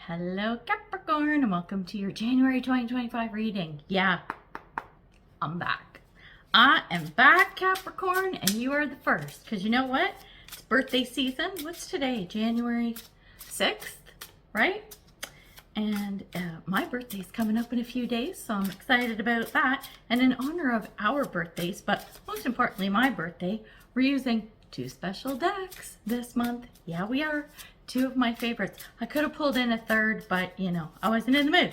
Hello Capricorn, and welcome to your January 2025 reading. Yeah, I'm back. I am back, Capricorn, and you are the first, because you know what? It's birthday season. What's today? January 6th, right? And my birthday's coming up in a few days, so I'm excited about that. And in honor of our birthdays, but most importantly my birthday, we're using two special decks this month. Yeah, we are. Two of my favorites. I could have pulled in a third, but you know, I wasn't in the mood.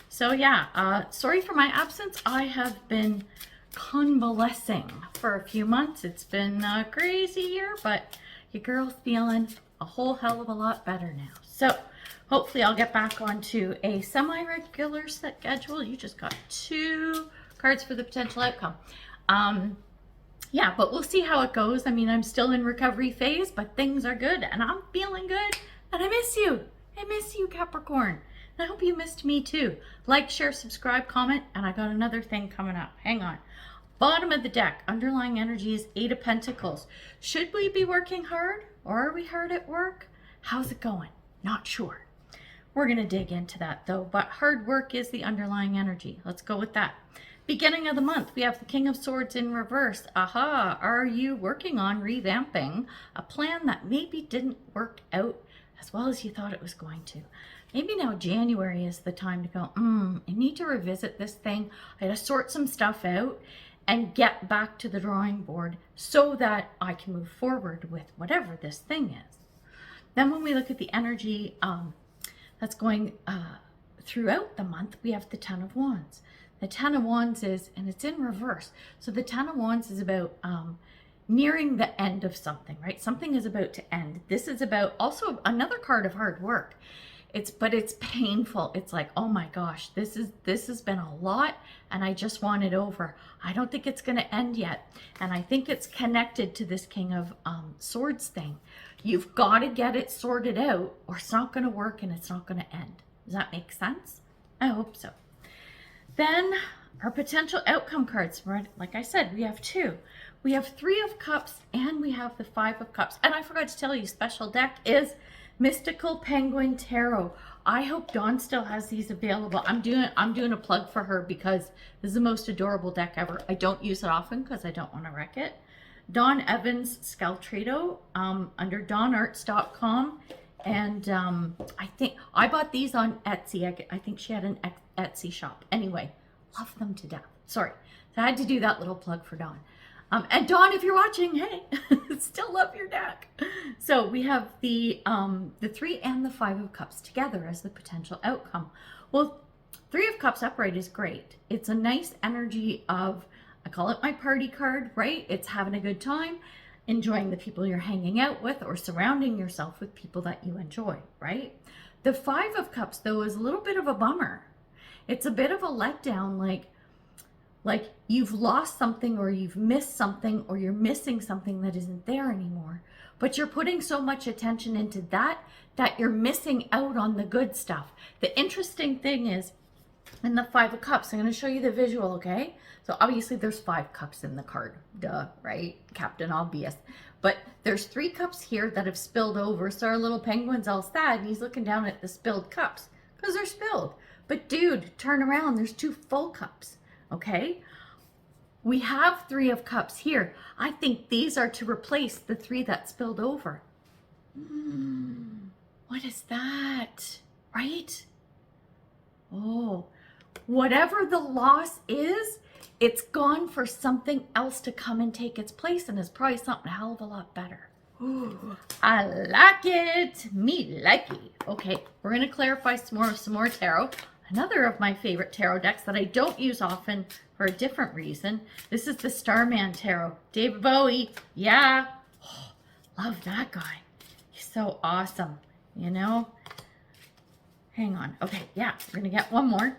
So yeah, sorry for my absence. I have been convalescing for a few months. It's been a crazy year, but your girl's feeling a whole hell of a lot better now. So hopefully I'll get back onto a semi-regular schedule. You just got two cards for the potential outcome. Yeah, but we'll see how it goes. I mean, I'm still in recovery phase, but things are good and I'm feeling good and I miss you. I miss you, Capricorn. And I hope you missed me too. Like, share, subscribe, comment, and I got another thing coming up. Hang on. Bottom of the deck, underlying energy is Eight of Pentacles. Should we be working hard or are we hard at work? How's it going? Not sure. We're going to dig into that though, but hard work is the underlying energy. Let's go with that. Beginning of the month, we have the King of Swords in reverse. Aha, are you working on revamping a plan that maybe didn't work out as well as you thought it was going to? Maybe now January is the time to go, I need to revisit this thing. I gotta sort some stuff out and get back to the drawing board so that I can move forward with whatever this thing is. Then when we look at the energy that's going throughout the month, we have the Ten of Wands. The Ten of Wands is, and it's in reverse. So the Ten of Wands is about nearing the end of something, right? Something is about to end. This is about also another card of hard work. But it's painful. It's like, oh my gosh, this has been a lot and I just want it over. I don't think it's going to end yet. And I think it's connected to this King of Swords thing. You've got to get it sorted out or it's not going to work and it's not going to end. Does that make sense? I hope so. Then our potential outcome cards, right? Like I said, we have two. We have Three of Cups and we have the Five of Cups. And I forgot to tell you, special deck is Mystical Penguin Tarot. I hope Dawn still has these available. I'm doing a plug for her because this is the most adorable deck ever. I don't use it often because I don't want to wreck it. Dawn Evans Scaltrado under dawnarts.com. And I think I bought these on Etsy. I think she had an Etsy shop. Anyway, love them to death. Sorry. So I had to do that little plug for Dawn. And Dawn, if you're watching, hey, still love your deck. So we have the Three and the Five of Cups together as the potential outcome. Well, Three of Cups upright is great. It's a nice energy of, I call it my party card, right? It's having a good time, enjoying the people you're hanging out with or surrounding yourself with people that you enjoy, right? The Five of Cups, though, is a little bit of a bummer. It's a bit of a letdown, like you've lost something or you've missed something or you're missing something that isn't there anymore. But you're putting so much attention into that you're missing out on the good stuff. The interesting thing is, in the Five of Cups, I'm going to show you the visual, okay? So obviously there's 5 cups in the card, duh, right? Captain Obvious. But there's 3 cups here that have spilled over, so our little penguin's all sad and he's looking down at the spilled cups because they're spilled. But dude, turn around, there's 2 full cups, okay? We have 3 of Cups here. I think these are to replace the 3 that spilled over. What is that, right? Oh, whatever the loss is, it's gone for something else to come and take its place, and it's probably something a hell of a lot better. Ooh, I like it. Me likey. Okay, we're going to clarify some more tarot. Another of my favorite tarot decks that I don't use often for a different reason. This is the Starman Tarot. David Bowie. Yeah. Oh, love that guy. He's so awesome. You know? Hang on. Okay, yeah, we're going to get one more.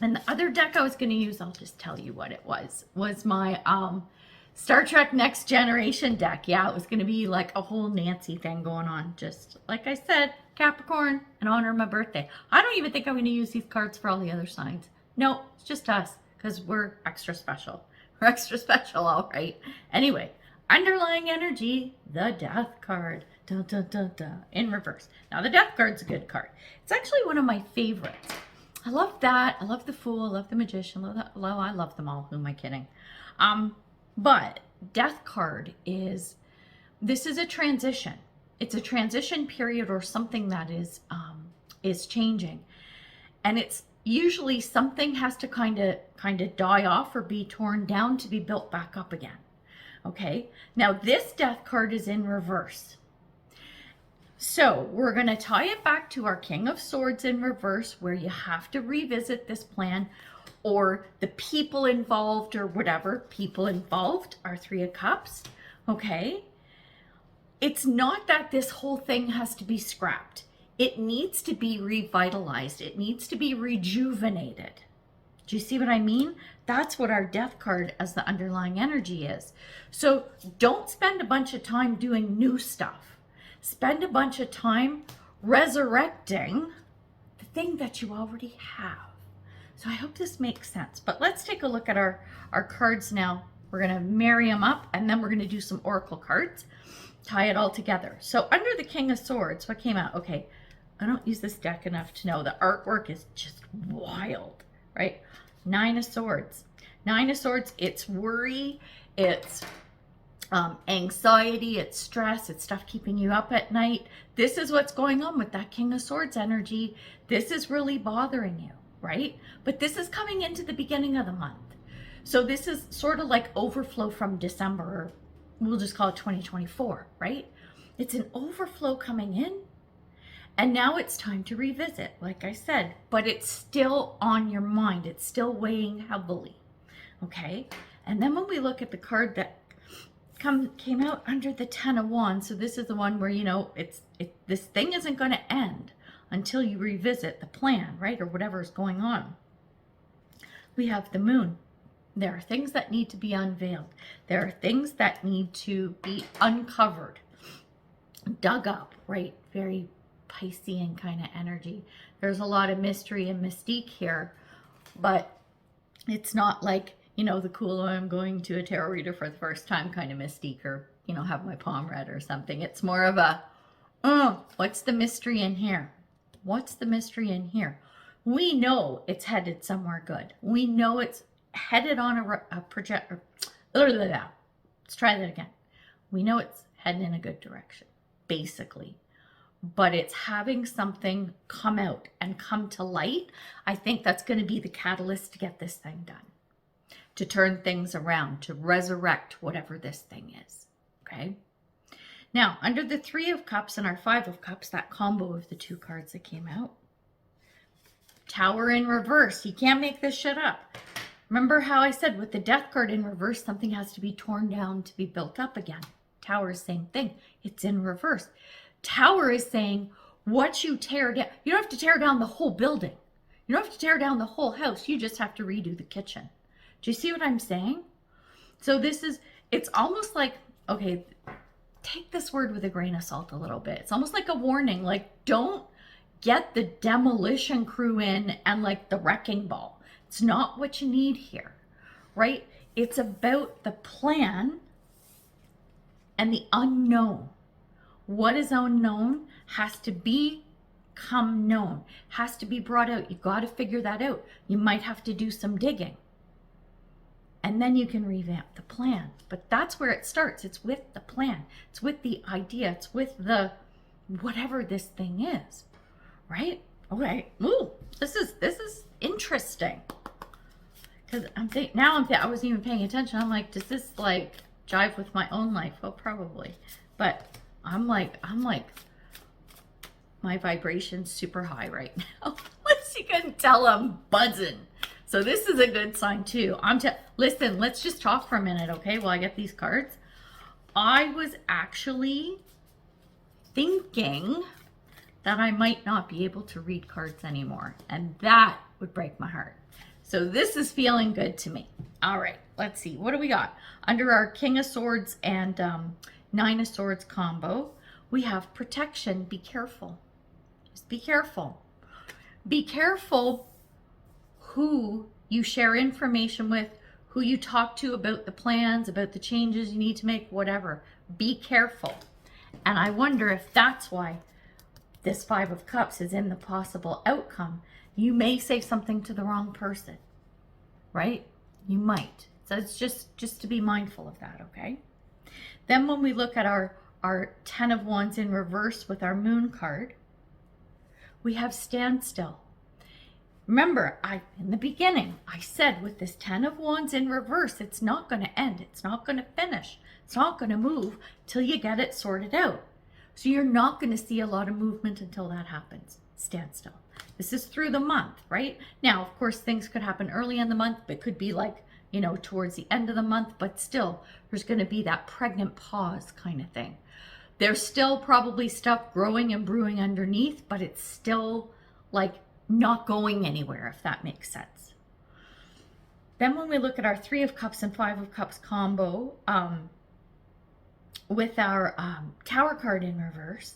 And the other deck I was going to use, I'll just tell you what it was my Star Trek Next Generation deck. Yeah, it was going to be like a whole Nancy thing going on. Just like I said, Capricorn, in honor of my birthday. I don't even think I'm going to use these cards for all the other signs. No, it's just us because we're extra special. We're extra special, all right. Anyway, underlying energy, the Death card. Dun, dun, dun, dun, in reverse. Now the Death card's a good card. It's actually one of my favorites. I love that. I love the Fool. I love the Magician. I love them all. Who am I kidding? But Death card this is a transition. It's a transition period or something that is changing. And it's usually something has to kind of die off or be torn down to be built back up again. Okay? Now this Death card is in reverse. So we're going to tie it back to our King of Swords in reverse, where you have to revisit this plan, or the people involved, or whatever people involved are Three of Cups. Okay? It's not that this whole thing has to be scrapped. It needs to be revitalized. It needs to be rejuvenated. Do you see what I mean? That's what our Death card as the underlying energy is. So don't spend a bunch of time doing new stuff. Spend a bunch of time resurrecting the thing that you already have. So I hope this makes sense. But let's take a look at our cards now. We're going to marry them up, and then we're going to do some oracle cards. Tie it all together. So under the King of Swords, what came out? Okay, I don't use this deck enough to know. The artwork is just wild, right? Nine of Swords. Nine of Swords, it's worry, it's anxiety, it's stress, it's stuff keeping you up at night. This is what's going on with that King of Swords energy. This is really bothering you, right? But this is coming into the beginning of the month. So this is sort of like overflow from December, or we'll just call it 2024, right? It's an overflow coming in, and now it's time to revisit, like I said, but it's still on your mind. It's still weighing heavily, okay? And then when we look at the card that came out under the Ten of Wands, so this is the one where, you know, this thing isn't going to end until you revisit the plan, right? Or whatever is going on. We have the Moon. There are things that need to be unveiled. There are things that need to be uncovered, dug up, right? Very Piscean kind of energy. There's a lot of mystery and mystique here, but it's not like, you know, the cool, I'm going to a tarot reader for the first time kind of mystique, or, you know, have my palm read or something. It's more of a, what's the mystery in here? What's the mystery in here? We know it's headed somewhere good. We know it's headed on a project. Let's try that again. We know it's heading in a good direction, basically. But it's having something come out and come to light. I think that's going to be the catalyst to get this thing done, to turn things around, to resurrect whatever this thing is, okay? Now, under the Three of Cups and our Five of Cups, that combo of the two cards that came out, Tower in reverse. You can't make this shit up. Remember how I said with the Death card in reverse, something has to be torn down to be built up again. Tower is the same thing. It's in reverse. Tower is saying what you tear down. You don't have to tear down the whole building. You don't have to tear down the whole house. You just have to redo the kitchen. Do you see what I'm saying? So it's almost like, okay, take this word with a grain of salt a little bit. It's almost like a warning, like don't get the demolition crew in and like the wrecking ball. It's not what you need here, right? It's about the plan and the unknown. What is unknown has to become known, has to be brought out. You got to figure that out. You might have to do some digging. And then you can revamp the plan. But that's where it starts. It's with the plan. It's with the idea. It's with the whatever this thing is, right? Okay. Ooh, this is interesting. Because I wasn't even paying attention. I'm like, does this like jive with my own life? Well, probably. But I'm like, my vibration's super high right now. Unless you can tell, I'm buzzing. So this is a good sign too. Listen, let's just talk for a minute, okay, while I get these cards. I was actually thinking that I might not be able to read cards anymore, and that would break my heart. So this is feeling good to me. All right, let's see. What do we got? Under our King of Swords and Nine of Swords combo, we have protection. Be careful. Just be careful. Be careful who you share information with, who you talk to about the plans, about the changes you need to make, whatever. Be careful. And I wonder if that's why this Five of Cups is in the possible outcome. You may say something to the wrong person, right? You might. So it's just to be mindful of that, okay? Then when we look at our Ten of Wands in reverse with our Moon card, we have standstill. Remember, in the beginning, I said with this Ten of Wands in reverse, it's not going to end. It's not going to finish. It's not going to move till you get it sorted out. So you're not going to see a lot of movement until that happens. Standstill. This is through the month, right? Now, of course, things could happen early in the month. It could be like, you know, towards the end of the month, but still, there's going to be that pregnant pause kind of thing. There's still probably stuff growing and brewing underneath, but it's still like not going anywhere, if that makes sense. Then when we look at our Three of Cups and Five of Cups combo, with our Tower card in reverse,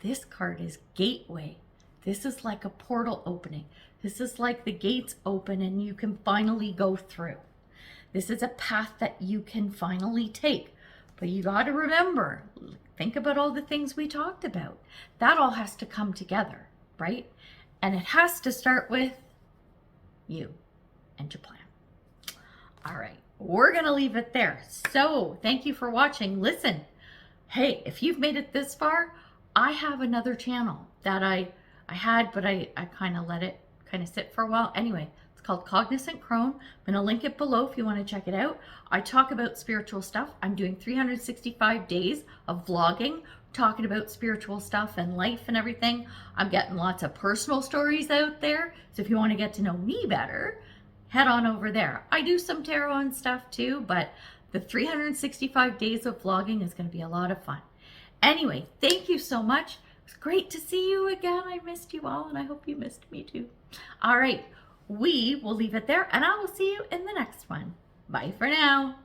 this card is gateway. This is like a portal opening. This is like the gates open and you can finally go through. This is a path that you can finally take. But you got to remember, think about all the things we talked about. That all has to come together, right? And it has to start with you and your plan. All right, we're going to leave it there. So thank you for watching. Listen, hey, if you've made it this far, I have another channel that I had, but I kind of let it kind of sit for a while. Anyway, it's called Cognizant Crone. I'm going to link it below if you want to check it out. I talk about spiritual stuff. I'm doing 365 days of vlogging, talking about spiritual stuff and life and everything. I'm getting lots of personal stories out there. So if you want to get to know me better, head on over there. I do some tarot and stuff too, but the 365 days of vlogging is going to be a lot of fun. Anyway, thank you so much. It was great to see you again. I missed you all, and I hope you missed me too. All right, we will leave it there, and I will see you in the next one. Bye for now.